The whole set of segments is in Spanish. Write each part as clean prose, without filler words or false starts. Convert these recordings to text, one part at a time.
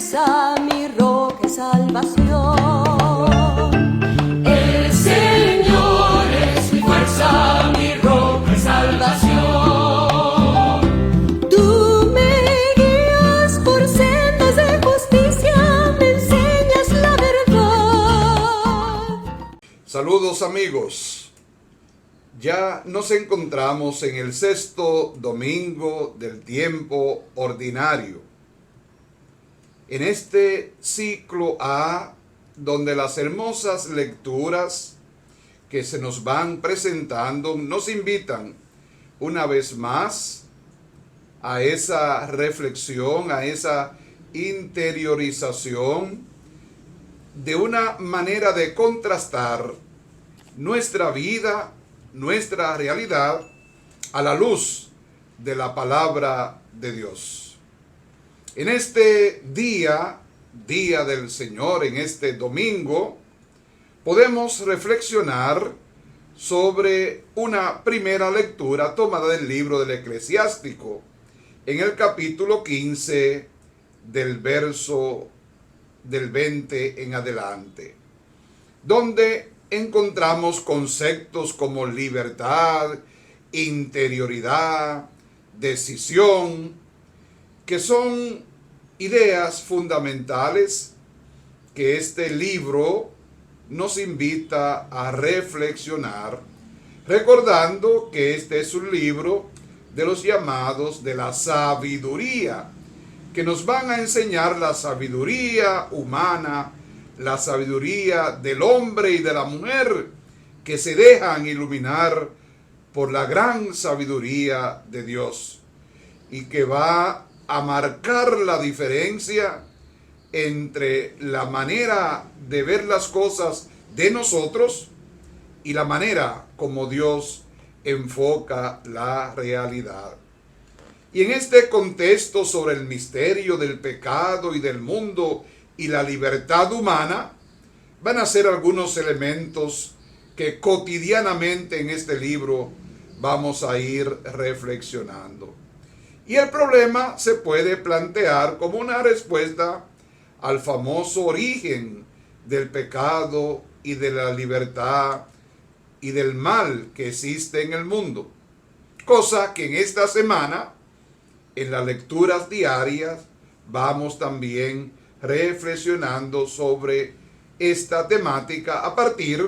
fuerza, mi roca y salvación. El Señor es mi fuerza, mi roca y salvación. Tú me guías por sendas de justicia, me enseñas la verdad. Saludos amigos. Ya nos encontramos en el sexto domingo del tiempo ordinario. En este ciclo A, donde las hermosas lecturas que se nos van presentando nos invitan una vez más a esa reflexión, a esa interiorización de una manera de contrastar nuestra vida, nuestra realidad a la luz de la palabra de Dios. En este día del Señor, en este domingo, podemos reflexionar sobre una primera lectura tomada del libro del Eclesiástico, en el capítulo 15, del verso del 20 en adelante, donde encontramos conceptos como libertad, interioridad, decisión, que son ideas fundamentales que este libro nos invita a reflexionar, recordando que este es un libro de los llamados de la sabiduría, que nos van a enseñar la sabiduría humana, la sabiduría del hombre y de la mujer, que se dejan iluminar por la gran sabiduría de Dios, y que va a marcar la diferencia entre la manera de ver las cosas de nosotros y la manera como Dios enfoca la realidad. Y en este contexto sobre el misterio del pecado y del mundo y la libertad humana, van a ser algunos elementos que cotidianamente en este libro vamos a ir reflexionando. Y el problema se puede plantear como una respuesta al famoso origen del pecado y de la libertad y del mal que existe en el mundo. Cosa que en esta semana, en las lecturas diarias, vamos también reflexionando sobre esta temática a partir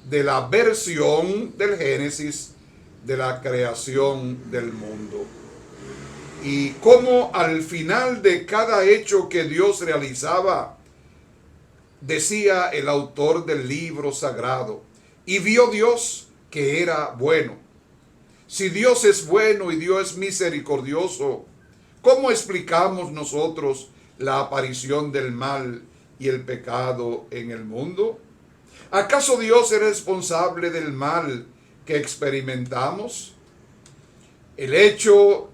de la versión del Génesis de la creación del mundo. Y cómo al final de cada hecho que Dios realizaba, decía el autor del libro sagrado, y vio Dios que era bueno. Si Dios es bueno y Dios es misericordioso, ¿cómo explicamos nosotros la aparición del mal y el pecado en el mundo? ¿Acaso Dios es responsable del mal que experimentamos? El hecho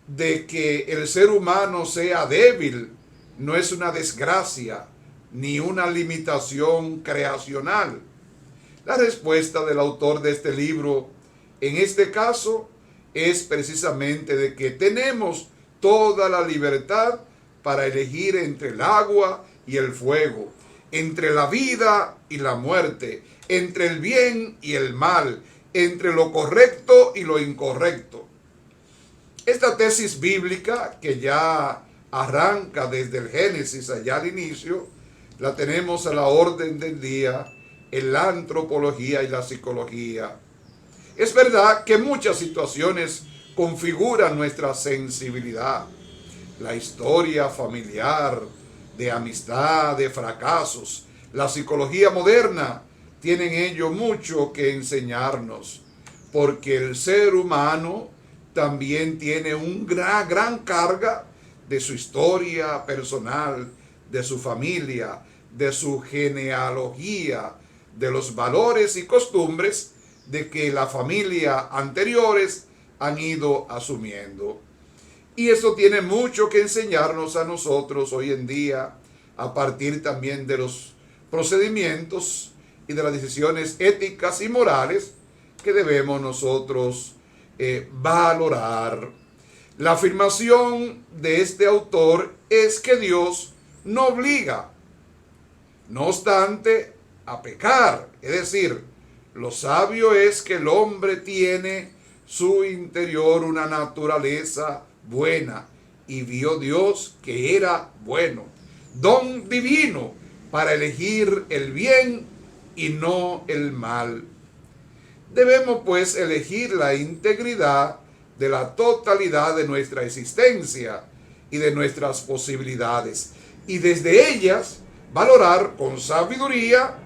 de que el ser humano sea débil no es una desgracia ni una limitación creacional. La respuesta del autor de este libro, en este caso, es precisamente de que tenemos toda la libertad para elegir entre el agua y el fuego, entre la vida y la muerte, entre el bien y el mal, entre lo correcto y lo incorrecto. Esta tesis bíblica, que ya arranca desde el Génesis allá al inicio, la tenemos a la orden del día en la antropología y la psicología. Es verdad que muchas situaciones configuran nuestra sensibilidad. La historia familiar, de amistad, de fracasos, la psicología moderna, tienen ello mucho que enseñarnos, porque el ser humano también tiene una gran carga de su historia personal, de su familia, de su genealogía, de los valores y costumbres de que la familia anteriores han ido asumiendo. Y eso tiene mucho que enseñarnos a nosotros hoy en día, a partir también de los procedimientos y de las decisiones éticas y morales que debemos nosotros valorar. La afirmación de este autor es que Dios no obliga, no obstante, a pecar. Es decir, lo sabio es que el hombre tiene su interior una naturaleza buena, y vio Dios que era bueno. Don divino para elegir el bien y no el mal. Debemos pues elegir la integridad de la totalidad de nuestra existencia y de nuestras posibilidades, y desde ellas valorar con sabiduría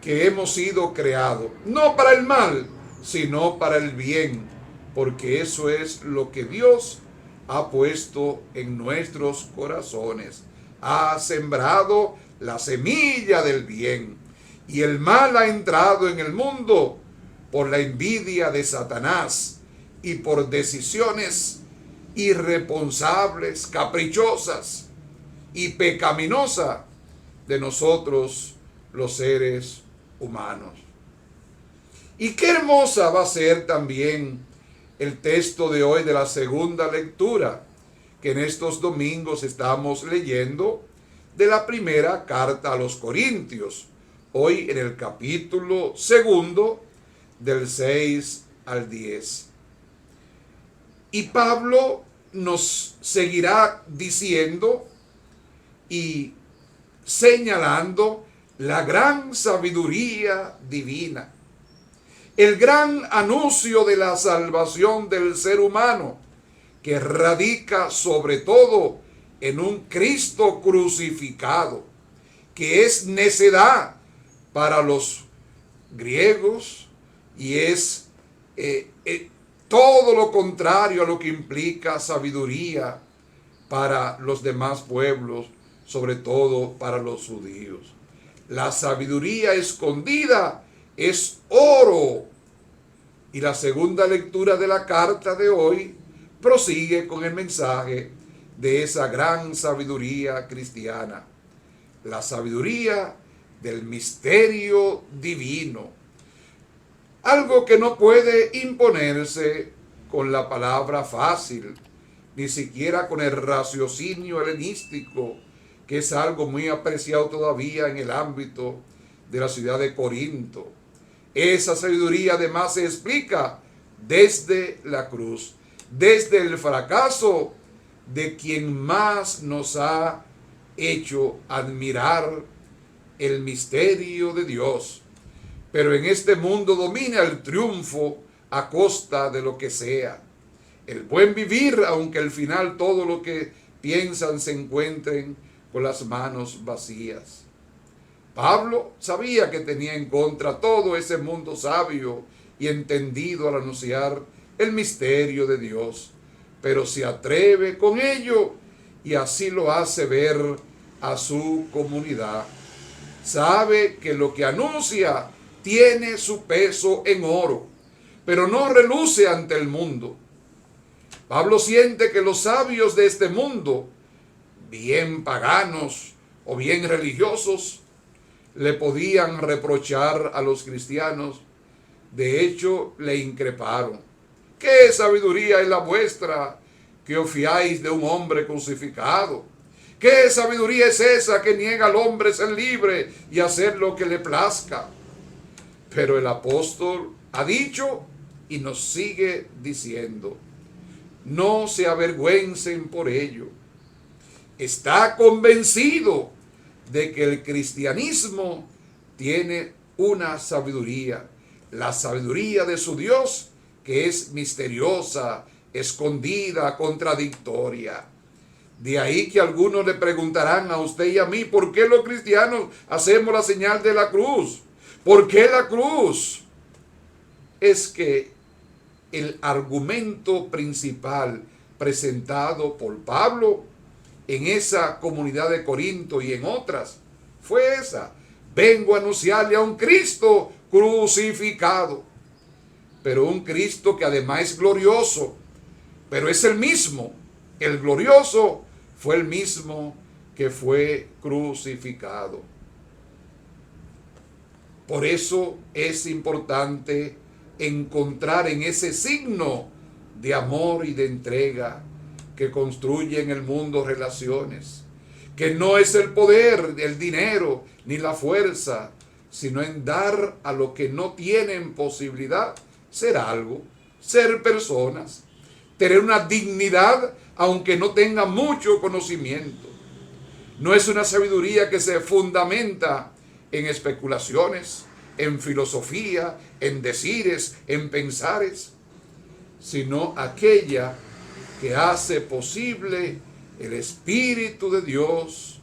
que hemos sido creados, no para el mal, sino para el bien, porque eso es lo que Dios ha puesto en nuestros corazones. Ha sembrado la semilla del bien, y el mal ha entrado en el mundo por la envidia de Satanás y por decisiones irresponsables, caprichosas y pecaminosas de nosotros, los seres humanos. Y qué hermosa va a ser también el texto de hoy de la segunda lectura, que en estos domingos estamos leyendo de la primera carta a los Corintios, hoy en el capítulo 2, del 6 al 10. Y Pablo nos seguirá diciendo y señalando la gran sabiduría divina, el gran anuncio de la salvación del ser humano, que radica sobre todo en un Cristo crucificado, que es necedad para los griegos y es todo lo contrario a lo que implica sabiduría para los demás pueblos, sobre todo para los judíos. La sabiduría escondida es oro. Y la segunda lectura de la carta de hoy prosigue con el mensaje de esa gran sabiduría cristiana, la sabiduría del misterio divino, algo que no puede imponerse con la palabra fácil, ni siquiera con el raciocinio helenístico, que es algo muy apreciado todavía en el ámbito de la ciudad de Corinto. Esa sabiduría además se explica desde la cruz, desde el fracaso de quien más nos ha hecho admirar el misterio de Dios. Pero en este mundo domina el triunfo a costa de lo que sea. El buen vivir, aunque al final todo lo que piensan se encuentren con las manos vacías. Pablo sabía que tenía en contra todo ese mundo sabio y entendido al anunciar el misterio de Dios, pero se atreve con ello y así lo hace ver a su comunidad. Sabe que lo que anuncia tiene su peso en oro, pero no reluce ante el mundo. Pablo siente que los sabios de este mundo, bien paganos o bien religiosos, le podían reprochar a los cristianos. De hecho, le increparon. ¿Qué sabiduría es la vuestra que os fiáis de un hombre crucificado? ¿Qué sabiduría es esa que niega al hombre ser libre y hacer lo que le plazca? Pero el apóstol ha dicho y nos sigue diciendo: no se avergüencen por ello. Está convencido de que el cristianismo tiene una sabiduría, la sabiduría de su Dios, que es misteriosa, escondida, contradictoria. De ahí que algunos le preguntarán a usted y a mí: ¿por qué los cristianos hacemos la señal de la cruz? ¿Por qué la cruz? Es que el argumento principal presentado por Pablo en esa comunidad de Corinto y en otras fue esa: vengo a anunciarle a un Cristo crucificado, pero un Cristo que además es glorioso, pero es el mismo. El glorioso fue el mismo que fue crucificado. Por eso es importante encontrar en ese signo de amor y de entrega que construye en el mundo relaciones, que no es el poder, el dinero, ni la fuerza, sino en dar a lo que no tienen posibilidad, ser algo, ser personas, tener una dignidad aunque no tenga mucho conocimiento. No es una sabiduría que se fundamenta en especulaciones, en filosofía, en decires, en pensares, sino aquella que hace posible el Espíritu de Dios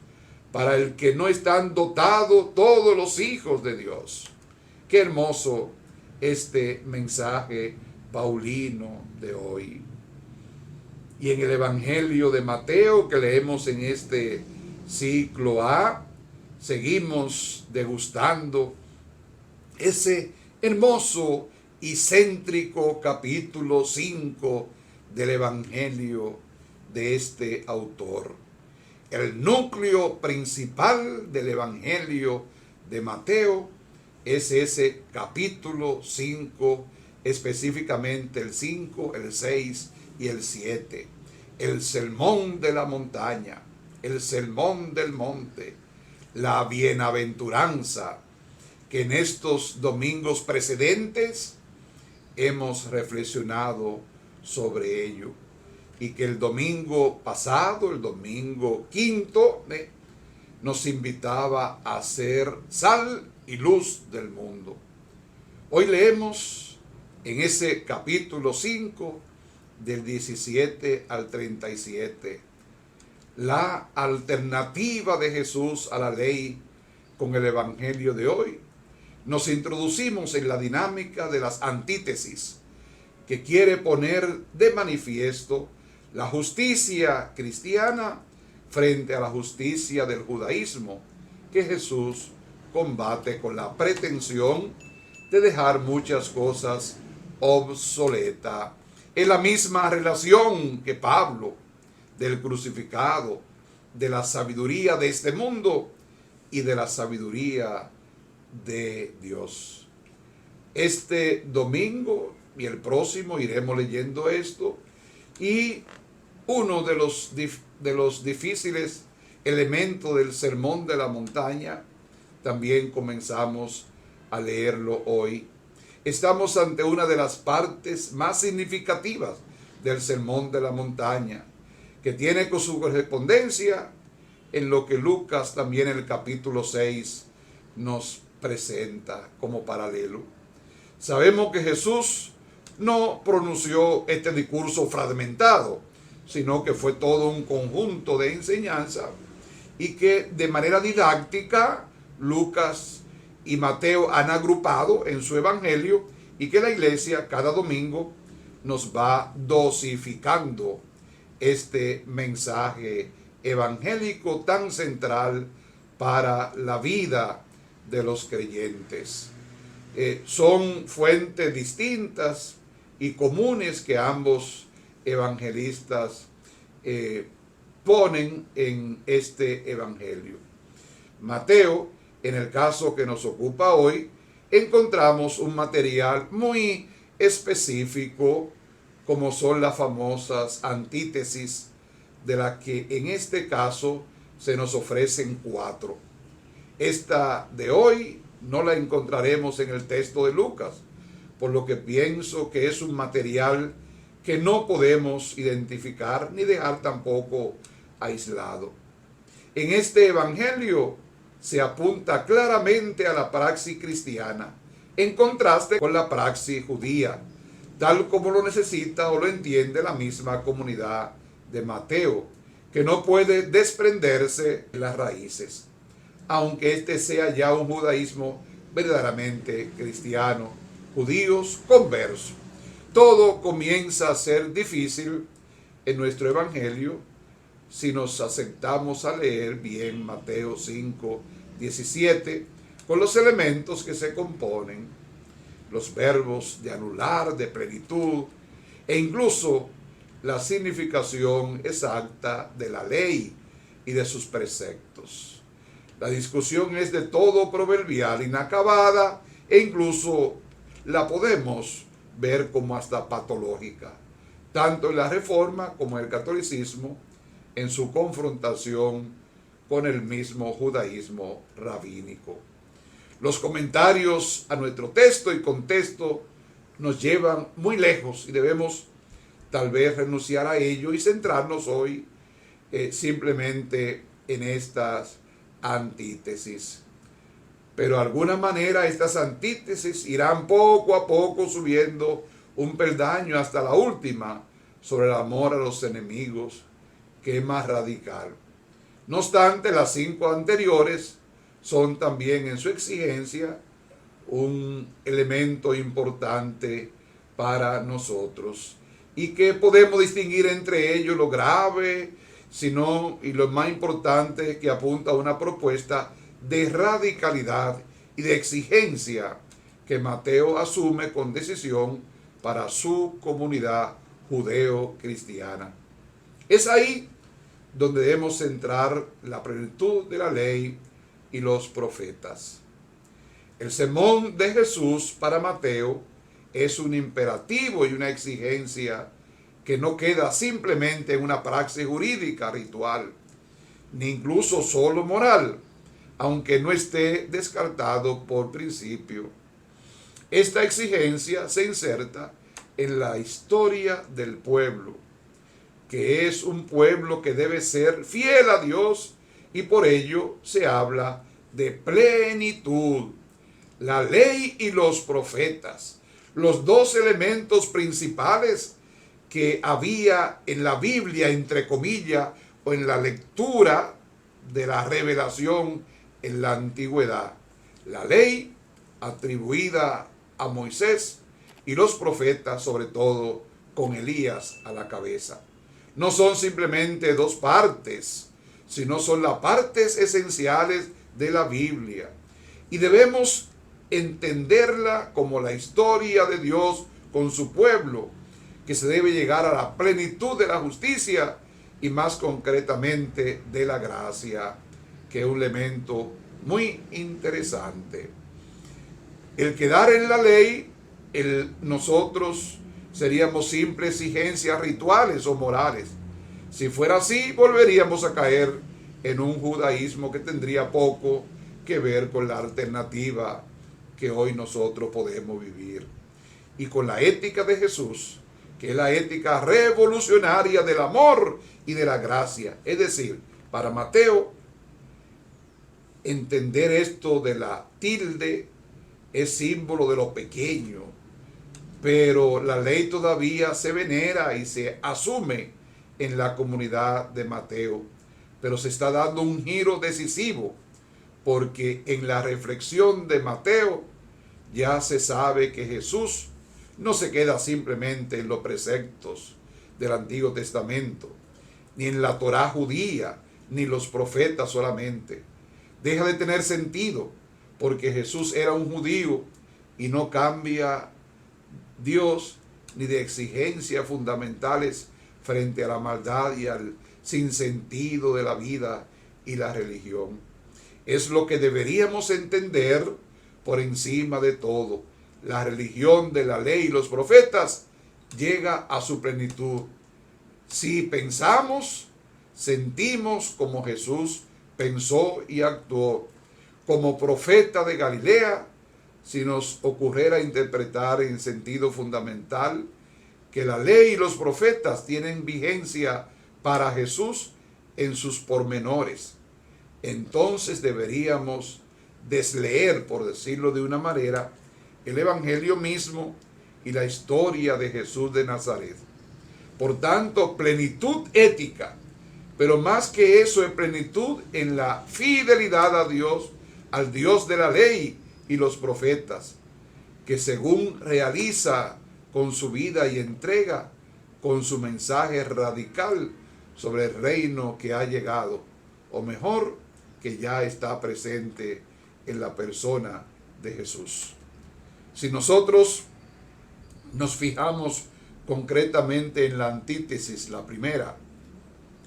para el que no están dotados todos los hijos de Dios. Qué hermoso este mensaje paulino de hoy. Y en el Evangelio de Mateo que leemos en este ciclo A, seguimos degustando ese hermoso y céntrico capítulo 5 del Evangelio de este autor. El núcleo principal del Evangelio de Mateo es ese capítulo 5, específicamente el 5, el 6 y el 7. El sermón de la montaña, el sermón del monte, la bienaventuranza, que en estos domingos precedentes hemos reflexionado sobre ello, y que el domingo pasado, el domingo quinto, nos invitaba a ser sal y luz del mundo. Hoy leemos en ese capítulo 5, del 17 al 37, la alternativa de Jesús a la ley con el Evangelio de hoy. Nos introducimos en la dinámica de las antítesis, que quiere poner de manifiesto la justicia cristiana frente a la justicia del judaísmo, que Jesús combate con la pretensión de dejar muchas cosas obsoletas. Es la misma relación que Pablo del crucificado, de la sabiduría de este mundo y de la sabiduría de Dios. Este domingo y el próximo iremos leyendo esto, y uno de los difíciles elementos del sermón de la montaña también comenzamos a leerlo hoy. Estamos ante una de las partes más significativas del sermón de la montaña, que tiene con su correspondencia en lo que Lucas también en el capítulo 6 nos presenta como paralelo. Sabemos que Jesús no pronunció este discurso fragmentado, sino que fue todo un conjunto de enseñanza, y que de manera didáctica Lucas y Mateo han agrupado en su evangelio, y que la iglesia cada domingo nos va dosificando este mensaje evangélico tan central para la vida de los creyentes. Son fuentes distintas y comunes que ambos evangelistas ponen en este evangelio. Mateo, en el caso que nos ocupa hoy, encontramos un material muy específico, como son las famosas antítesis, de las que en este caso se nos ofrecen 4. Esta de hoy no la encontraremos en el texto de Lucas, por lo que pienso que es un material que no podemos identificar ni dejar tampoco aislado. En este evangelio se apunta claramente a la praxis cristiana, en contraste con la praxis judía, tal como lo necesita o lo entiende la misma comunidad de Mateo, que no puede desprenderse de las raíces, aunque este sea ya un judaísmo verdaderamente cristiano, judíos conversos. Todo comienza a ser difícil en nuestro evangelio si nos aceptamos a leer bien Mateo 5, 17, con los elementos que se componen, los verbos de anular, de plenitud, e incluso la significación exacta de la ley y de sus preceptos. La discusión es de todo proverbial, inacabada, e incluso la podemos ver como hasta patológica, tanto en la Reforma como en el catolicismo, en su confrontación con el mismo judaísmo rabínico. Los comentarios a nuestro texto y contexto nos llevan muy lejos y debemos tal vez renunciar a ello y centrarnos hoy simplemente en estas antítesis. Pero de alguna manera estas antítesis irán poco a poco subiendo un peldaño hasta la última sobre el amor a los enemigos, que es más radical. No obstante, las 5 anteriores son también en su exigencia un elemento importante para nosotros y que podemos distinguir entre ellos lo grave, sino y lo más importante, que apunta a una propuesta de radicalidad y de exigencia que Mateo asume con decisión para su comunidad judeo-cristiana. Es ahí donde debemos centrar la plenitud de la ley y los profetas. El sermón de Jesús para Mateo es un imperativo y una exigencia que no queda simplemente en una praxis jurídica ritual, ni incluso solo moral, aunque no esté descartado por principio. Esta exigencia se inserta en la historia del pueblo, que es un pueblo que debe ser fiel a Dios, y por ello se habla de plenitud. La ley y los profetas, los dos elementos principales que había en la Biblia, entre comillas, o en la lectura de la revelación en la antigüedad. La ley atribuida a Moisés y los profetas, sobre todo con Elías a la cabeza. No son simplemente dos partes, sino son las partes esenciales de la Biblia. Y debemos entenderla como la historia de Dios con su pueblo, que se debe llegar a la plenitud de la justicia y más concretamente de la gracia, que es un elemento muy interesante. El quedar en la ley, nosotros seríamos simples exigencias rituales o morales. Si fuera así, volveríamos a caer en un judaísmo que tendría poco que ver con la alternativa que hoy nosotros podemos vivir, y con la ética de Jesús, que es la ética revolucionaria del amor y de la gracia. Es decir, para Mateo, entender esto de la tilde es símbolo de lo pequeño, pero la ley todavía se venera y se asume en la comunidad de Mateo, pero se está dando un giro decisivo, porque en la reflexión de Mateo ya se sabe que Jesús no se queda simplemente en los preceptos del Antiguo Testamento, ni en la Torá judía, ni los profetas solamente. Deja de tener sentido, porque Jesús era un judío y no cambia Dios ni de exigencias fundamentales frente a la maldad y al sinsentido de la vida y la religión. Es lo que deberíamos entender por encima de todo. La religión de la ley y los profetas llega a su plenitud si pensamos, sentimos como Jesús pensó y actuó. Como profeta de Galilea, si nos ocurriera interpretar en sentido fundamental que la ley y los profetas tienen vigencia para Jesús en sus pormenores, entonces deberíamos desleer, por decirlo de una manera, el Evangelio mismo y la historia de Jesús de Nazaret. Por tanto, plenitud ética, pero más que eso, es plenitud en la fidelidad a Dios, al Dios de la ley y los profetas, que según realiza con su vida y entrega, con su mensaje radical sobre el reino que ha llegado, o mejor, que ya está presente en la persona de Jesús. Si nosotros nos fijamos concretamente en la antítesis, la primera,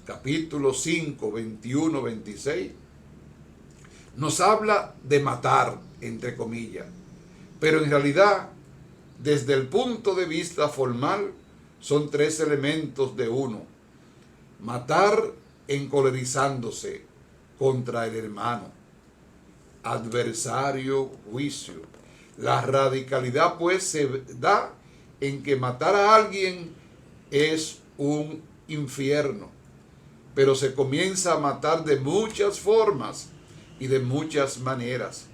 capítulo 5, 21, 26, nos habla de matar, entre comillas, pero en realidad, desde el punto de vista formal, son 3 elementos de uno. Matar encolerizándose, contra el hermano. Adversario, juicio. La radicalidad pues se da en que matar a alguien es un infierno, pero se comienza a matar de muchas formas y de muchas maneras,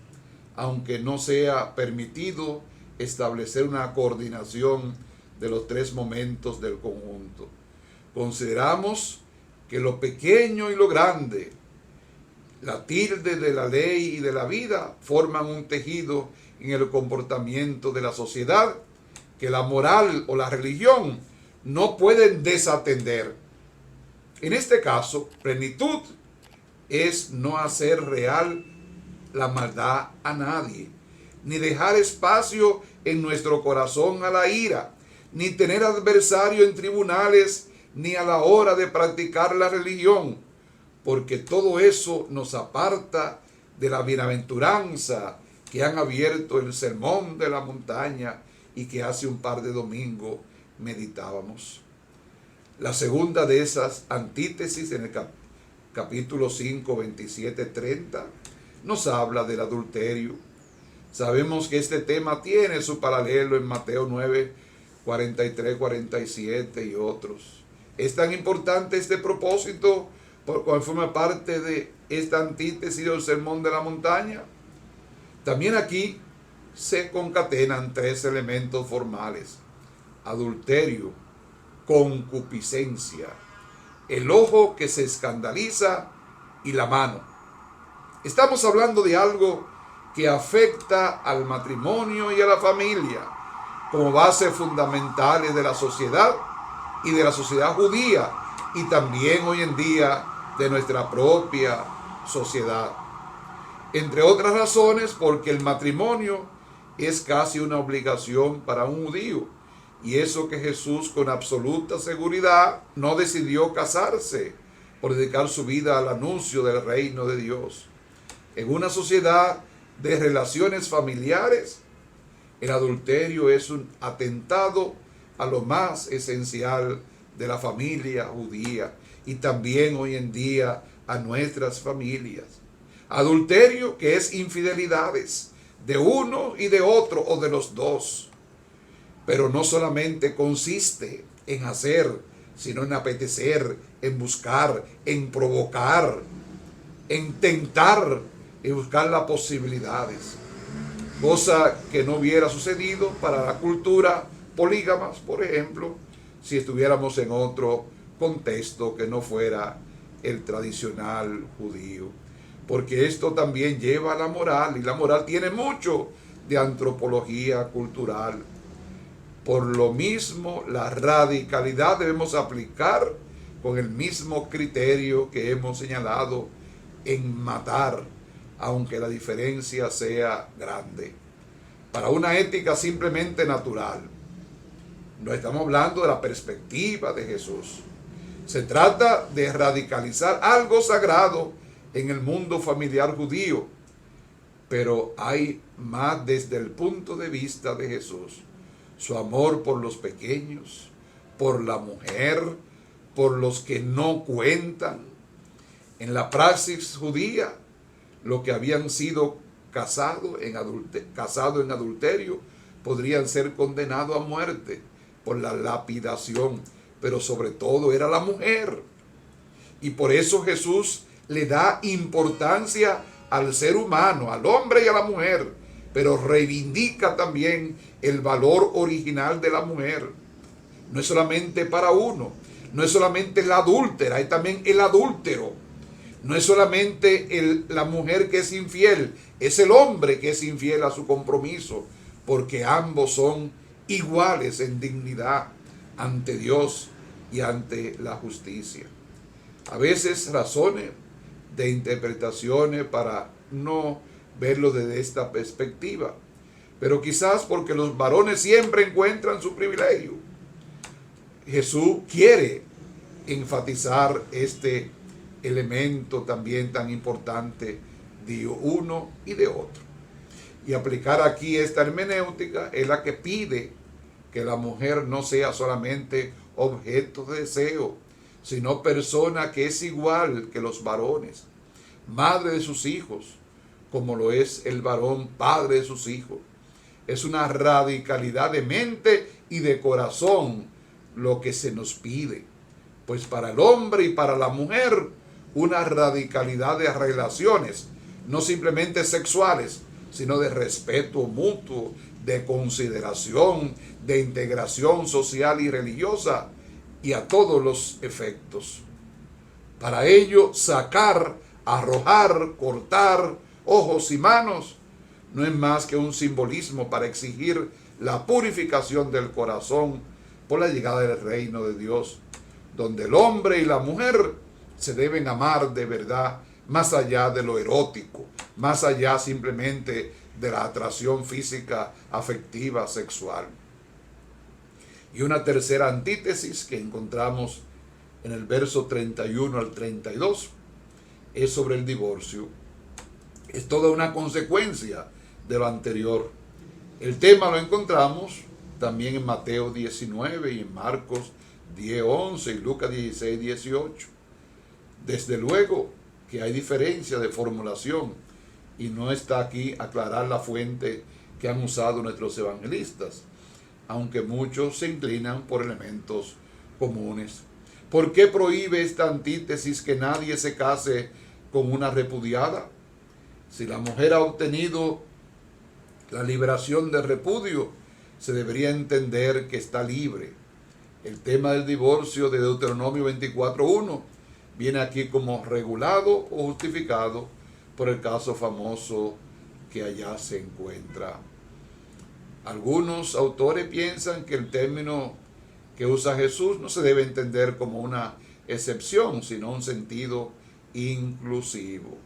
aunque no sea permitido establecer una coordinación de los tres momentos del conjunto. Consideramos que lo pequeño y lo grande, la tilde de la ley y de la vida, forman un tejido en el comportamiento de la sociedad que la moral o la religión no pueden desatender. En este caso, plenitud es no hacer real la maldad a nadie, ni dejar espacio en nuestro corazón a la ira, ni tener adversario en tribunales, ni a la hora de practicar la religión, porque todo eso nos aparta de la bienaventuranza que han abierto el Sermón de la Montaña y que hace un par de domingos meditábamos. La segunda de esas antítesis en el capítulo 5, 27, 30 nos habla del adulterio. Sabemos que este tema tiene su paralelo en Mateo 9, 43, 47 y otros. Es tan importante este propósito por cual forma parte de esta antítesis del Sermón de la Montaña. También aquí se concatenan tres elementos formales: adulterio, concupiscencia, el ojo que se escandaliza y la mano. Estamos hablando de algo que afecta al matrimonio y a la familia como bases fundamentales de la sociedad y de la sociedad judía, y también hoy en día de nuestra propia sociedad. Entre otras razones, porque el matrimonio es casi una obligación para un judío, y eso que Jesús con absoluta seguridad no decidió casarse por dedicar su vida al anuncio del reino de Dios. En una sociedad de relaciones familiares, el adulterio es un atentado a lo más esencial de la familia judía y también hoy en día a nuestras familias. Adulterio, que es infidelidades de uno y de otro o de los dos. Pero no solamente consiste en hacer, sino en apetecer, en buscar, en provocar, en tentar y buscar las posibilidades. Cosa que no hubiera sucedido para la cultura polígamas, por ejemplo, si estuviéramos en otro contexto que no fuera el tradicional judío. Porque esto también lleva a la moral, y la moral tiene mucho de antropología cultural. Por lo mismo, la radicalidad debemos aplicar con el mismo criterio que hemos señalado en matar, aunque la diferencia sea grande. Para una ética simplemente natural, no estamos hablando de la perspectiva de Jesús. Se trata de radicalizar algo sagrado en el mundo familiar judío, pero hay más desde el punto de vista de Jesús. Su amor por los pequeños, por la mujer, por los que no cuentan. En la praxis judía, los que habían sido casados en adulterio podrían ser condenados a muerte por la lapidación, pero sobre todo era la mujer. Y por eso Jesús le da importancia al ser humano, al hombre y a la mujer, pero reivindica también el valor original de la mujer. No es solamente para uno, no es solamente la adúltera, hay también el adúltero. No es solamente la mujer que es infiel, es el hombre que es infiel a su compromiso, porque ambos son iguales en dignidad ante Dios y ante la justicia. A veces razones de interpretaciones para no verlo desde esta perspectiva, pero quizás porque los varones siempre encuentran su privilegio. Jesús quiere enfatizar este elemento también tan importante de uno y de otro. Y aplicar aquí esta hermenéutica es la que pide que la mujer no sea solamente objeto de deseo, sino persona que es igual que los varones. madre de sus hijos, como lo es el varón padre de sus hijos. Es una radicalidad de mente y de corazón lo que se nos pide. Pues para el hombre y para la mujer, una radicalidad de relaciones, no simplemente sexuales, sino de respeto mutuo, de consideración, de integración social y religiosa, y a todos los efectos. Para ello, sacar, arrojar, cortar ojos y manos no es más que un simbolismo para exigir la purificación del corazón por la llegada del reino de Dios, donde el hombre y la mujer se deben amar de verdad, más allá de lo erótico, más allá simplemente de la atracción física, afectiva, sexual. Y una tercera antítesis que encontramos en el verso 31 al 32 es sobre el divorcio. Es toda una consecuencia de lo anterior. El tema lo encontramos también en Mateo 19 y en Marcos 10, 11 y Lucas 16, 18. Desde luego que hay diferencia de formulación y no está aquí aclarar la fuente que han usado nuestros evangelistas, aunque muchos se inclinan por elementos comunes. ¿Por qué prohíbe esta antítesis que nadie se case con una repudiada? Si la mujer ha obtenido la liberación del repudio, se debería entender que está libre. El tema del divorcio de Deuteronomio 24:1 viene aquí como regulado o justificado por el caso famoso que allá se encuentra. Algunos autores piensan que el término que usa Jesús no se debe entender como una excepción, sino un sentido inclusivo.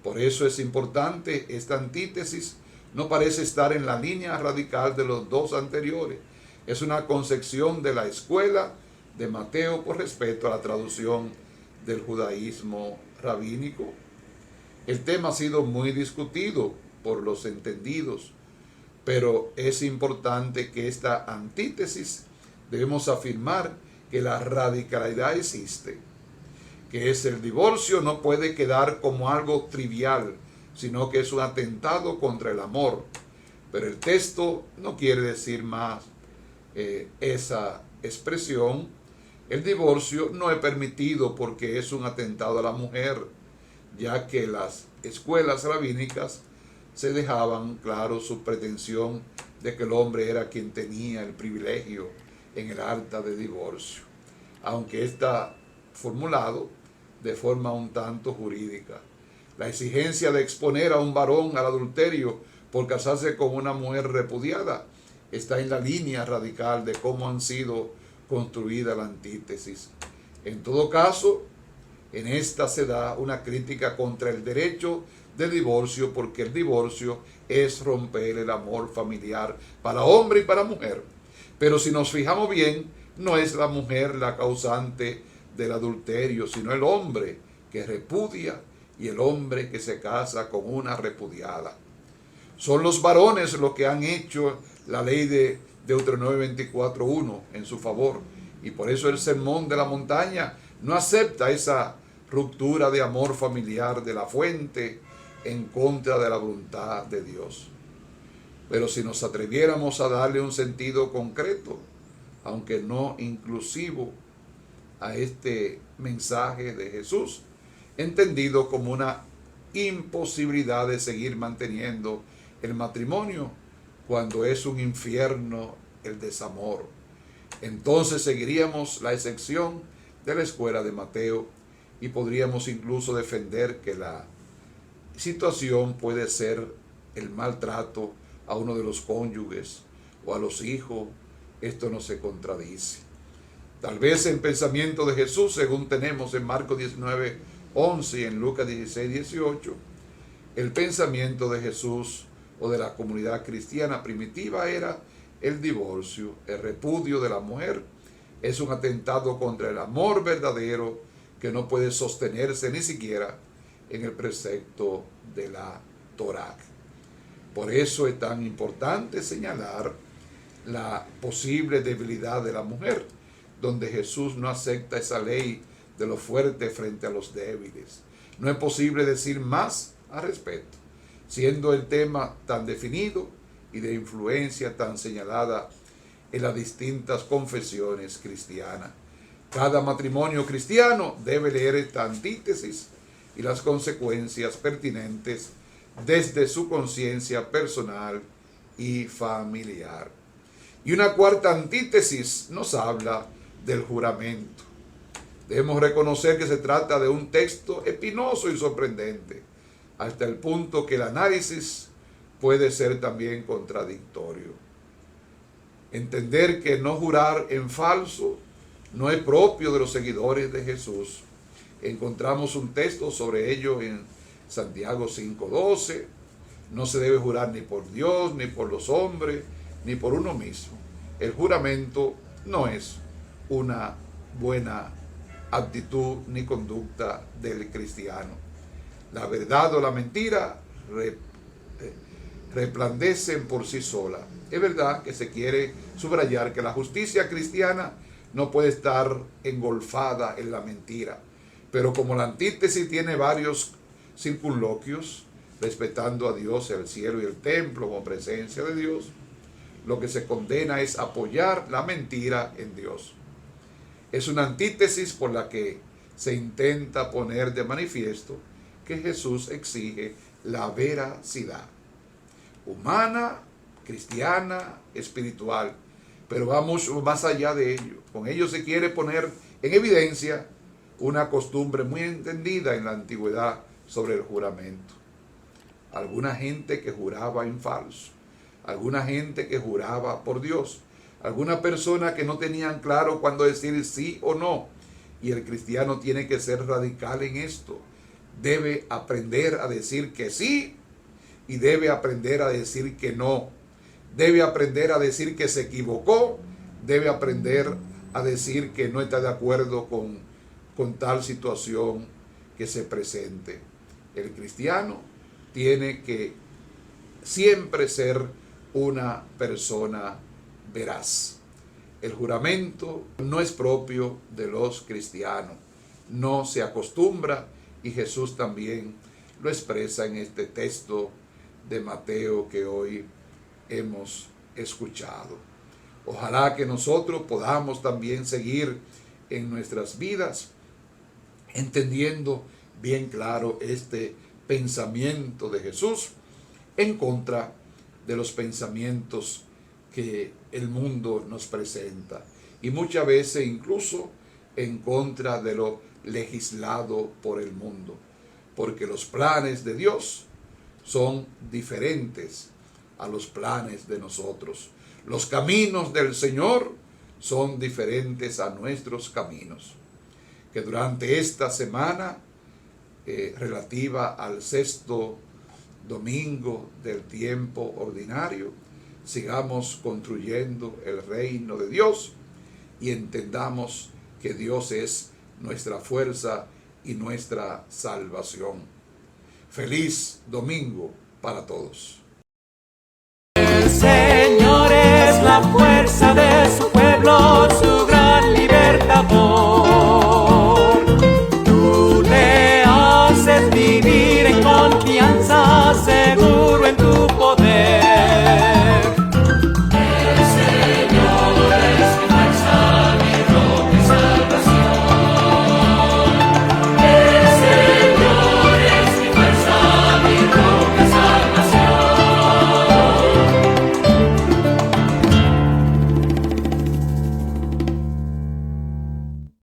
Por eso es importante, esta antítesis no parece estar en la línea radical de los dos anteriores. Es una concepción de la escuela de Mateo por respeto a la traducción del judaísmo rabínico. El tema ha sido muy discutido por los entendidos, pero es importante que esta antítesis debemos afirmar que la radicalidad existe, que es el divorcio no puede quedar como algo trivial, sino que es un atentado contra el amor. Pero el texto no quiere decir más esa expresión. El divorcio no es permitido porque es un atentado a la mujer, ya que las escuelas rabínicas se dejaban claro su pretensión de que el hombre era quien tenía el privilegio en el acta de divorcio, aunque está formulado de forma un tanto jurídica. La exigencia de exponer a un varón al adulterio por casarse con una mujer repudiada está en la línea radical de cómo han sido construida la antítesis. En todo caso, en esta se da una crítica contra el derecho del divorcio, porque el divorcio es romper el amor familiar para hombre y para mujer. Pero si nos fijamos bien, no es la mujer la causante del adulterio, sino el hombre que repudia y el hombre que se casa con una repudiada. Son los varones los que han hecho la ley de Deuteronomio 24:1 en su favor, y por eso el sermón de la montaña no acepta esa ruptura de amor familiar de la fuente en contra de la voluntad de Dios. Pero si nos atreviéramos a darle un sentido concreto, aunque no inclusivo, a este mensaje de Jesús, entendido como una imposibilidad de seguir manteniendo el matrimonio cuando es un infierno el desamor, entonces seguiríamos la excepción de la escuela de Mateo y podríamos incluso defender que la situación puede ser el maltrato a uno de los cónyuges o a los hijos. Esto no se contradice. Tal vez en pensamiento de Jesús, según tenemos en Marcos 19:11 y en Lucas 16:18, el pensamiento de Jesús o de la comunidad cristiana primitiva era el divorcio, el repudio de la mujer. Es un atentado contra el amor verdadero que no puede sostenerse ni siquiera en el precepto de la Torá. Por eso es tan importante señalar la posible debilidad de la mujer, donde Jesús no acepta esa ley de los fuertes frente a los débiles. No es posible decir más al respecto, siendo el tema tan definido y de influencia tan señalada en las distintas confesiones cristianas. Cada matrimonio cristiano debe leer esta antítesis y las consecuencias pertinentes desde su conciencia personal y familiar. Y una cuarta antítesis nos habla del juramento. Debemos reconocer que se trata de un texto espinoso y sorprendente, hasta el punto que el análisis puede ser también contradictorio. Entender que no jurar en falso no es propio de los seguidores de Jesús. Encontramos un texto sobre ello en Santiago 5:12. No se debe jurar ni por Dios, ni por los hombres, ni por uno mismo. El juramento no es una buena actitud ni conducta del cristiano. La verdad o la mentira resplandecen por sí sola. Es verdad que se quiere subrayar que la justicia cristiana no puede estar engolfada en la mentira, pero como la antítesis tiene varios circunloquios, respetando a Dios, el cielo y el templo como presencia de Dios, lo que se condena es apoyar la mentira en Dios. Es una antítesis por la que se intenta poner de manifiesto que Jesús exige la veracidad humana, cristiana, espiritual, pero va mucho más allá de ello. Con ello se quiere poner en evidencia una costumbre muy entendida en la antigüedad sobre el juramento. Alguna gente que juraba en falso, alguna gente que juraba por Dios, alguna persona que no tenían claro cuándo decir sí o no. Y el cristiano tiene que ser radical en esto. Debe aprender a decir que sí y debe aprender a decir que no. Debe aprender a decir que se equivocó, debe aprender a decir que no está de acuerdo con tal situación que se presente. El cristiano tiene que siempre ser una persona veraz. El juramento no es propio de los cristianos, no se acostumbra, y Jesús también lo expresa en este texto de Mateo que hoy hemos escuchado. Ojalá que nosotros podamos también seguir en nuestras vidas entendiendo bien claro este pensamiento de Jesús en contra de los pensamientos que el mundo nos presenta, y muchas veces incluso en contra de lo legislado por el mundo, porque los planes de Dios son diferentes a los planes de nosotros. Los caminos del Señor son diferentes a nuestros caminos. Que durante esta semana relativa al 6º domingo del tiempo ordinario, sigamos construyendo el reino de Dios y entendamos que Dios es nuestra fuerza y nuestra salvación. Feliz domingo para todos. El Señor es la fuerza de su pueblo.